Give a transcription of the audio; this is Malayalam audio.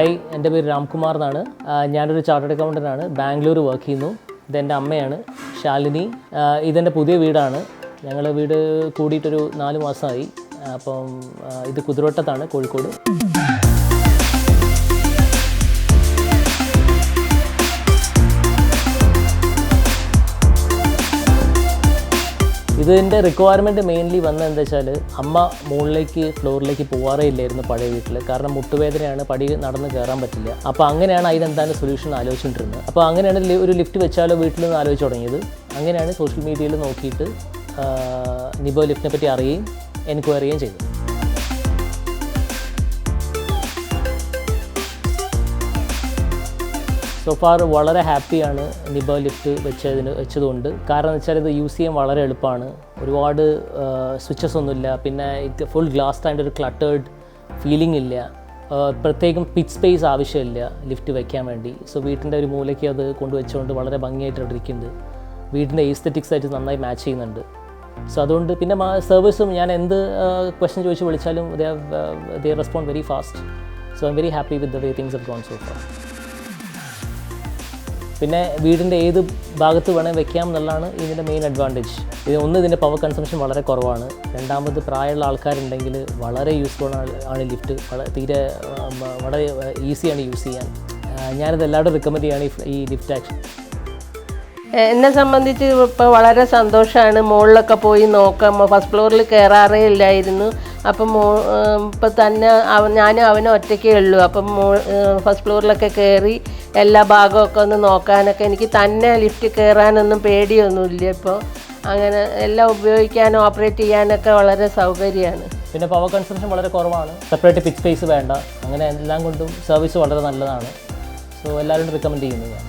ഹായ്, എൻ്റെ പേര് രാംകുമാർ എന്നാണ്. ഞാനൊരു ചാർട്ടേഡ് അക്കൗണ്ടൻ്റ് ആണ്. ബാംഗ്ലൂർ വർക്ക് ചെയ്യുന്നു. ഇതെൻ്റെ അമ്മയാണ് ശാലിനി. ഇതെൻ്റെ പുതിയ വീടാണ്. ഞങ്ങൾ വീട് കൂടിയിട്ടൊരു 4 മാസമായി. അപ്പം ഇത് കുതിരവട്ടത്താണ്, കോഴിക്കോട്. ഇതിൻ്റെ റിക്വയർമെൻറ്റ് മെയിൻലി വന്നത് എന്താ വെച്ചാൽ, അമ്മ ഫ്ലോറിലേക്ക് പോകാറേ ഇല്ലായിരുന്നു പഴയ വീട്ടിൽ. കാരണം മുട്ടുവേദനയാണ്, പടി നടന്ന് കയറാൻ പറ്റില്ല. അപ്പോൾ അങ്ങനെയാണ് അതിനെന്താണ് സൊല്യൂഷൻ ആലോചിച്ചുകൊണ്ടിരുന്നത്. അപ്പോൾ അങ്ങനെയാണ് ഒരു ലിഫ്റ്റ് വെച്ചാലോ വീട്ടിൽ നിന്ന് ആലോചിച്ച് തുടങ്ങിയത്. അങ്ങനെയാണ് സോഷ്യൽ മീഡിയയിൽ നോക്കിയിട്ട് നിബോ ലിഫ്റ്റിനെ പറ്റി അറിയുകയും എൻക്വയറി ചെയ്യുകയും ചെയ്തു. സോ ഫാർ വളരെ ഹാപ്പിയാണ് നിബോ ലിഫ്റ്റ് വെച്ചതുകൊണ്ട്. കാരണം എന്ന് വെച്ചാൽ ഇത് യൂസ് ചെയ്യാൻ വളരെ എളുപ്പമാണ്. ഒരുപാട് സ്വിച്ചസ് ഒന്നുമില്ല. പിന്നെ ഇത് ഫുൾ ഗ്ലാസ് ആയിട്ട് ഒരു ക്ലട്ടേർഡ് ഫീലിംഗ് ഇല്ല. പ്രത്യേകം പിച്ച് സ്പേസ് ആവശ്യമില്ല ലിഫ്റ്റ് വയ്ക്കാൻ വേണ്ടി. സോ വീട്ടിൻ്റെ ഒരു മൂലയ്ക്ക് അത് കൊണ്ടുവച്ചുകൊണ്ട് വളരെ ഭംഗിയായിട്ട് അവിടെ ഇരിക്കുന്നുണ്ട്. വീടിൻ്റെ ഈസ്തറ്റിക്സ് ആയിട്ട് നന്നായി മാച്ച് ചെയ്യുന്നുണ്ട്. സോ അതുകൊണ്ട് പിന്നെ സർവീസും ഞാൻ എന്ത് ക്വസ്റ്റ്യൻ ചോദിച്ച് വിളിച്ചാലും they respond very fast. So I am very happy with the way things have gone so far. പിന്നെ വീടിൻ്റെ ഏത് ഭാഗത്ത് വേണമെങ്കിൽ വെക്കാം എന്നുള്ളതാണ് ഇതിൻ്റെ മെയിൻ അഡ്വാൻറ്റേജ്. ഇതിൻ്റെ പവർ കൺസംഷൻ വളരെ കുറവാണ്. രണ്ടാമത് പ്രായമുള്ള ആൾക്കാരുണ്ടെങ്കിൽ വളരെ യൂസ്ഫുൾ ആണ് ലിഫ്റ്റ്. തീരെ വളരെ ഈസിയാണ് യൂസ് ചെയ്യാൻ. ഞാനിത് എല്ലാവരും റെക്കമെൻഡ് ചെയ്യുകയാണ് ഈ ലിഫ്റ്റ് ആക്ഷൻ. എന്നെ സംബന്ധിച്ച് ഇപ്പോൾ വളരെ സന്തോഷമാണ്. മുകളിലൊക്കെ പോയി നോക്കാം. ഫസ്റ്റ് ഫ്ലോറിൽ കയറാറേ ഇല്ലായിരുന്നു. അപ്പം ഇപ്പം തന്നെ ഞാനും അവനും ഒറ്റയ്ക്കേ ഉള്ളൂ. അപ്പം ഫസ്റ്റ് ഫ്ലോറിലൊക്കെ കയറി എല്ലാ ഭാഗമൊക്കെ ഒന്ന് നോക്കാനൊക്കെ എനിക്ക് തന്നെ ലിഫ്റ്റ് കയറാനൊന്നും പേടിയൊന്നുമില്ല. ഇപ്പോൾ അങ്ങനെ എല്ലാം ഉപയോഗിക്കാനും ഓപ്പറേറ്റ് ചെയ്യാനൊക്കെ വളരെ സൗകര്യമാണ്. പിന്നെ പവർ കൺസംഷൻ വളരെ കുറവാണ്. സെപ്പറേറ്റ് പിച്ച് സ്പേസ് വേണ്ട. അങ്ങനെ എല്ലാം കൊണ്ടും സർവീസ് വളരെ നല്ലതാണ്. സോ എല്ലാവരും റെക്കമെൻഡ് ചെയ്യുന്നു ഞാൻ.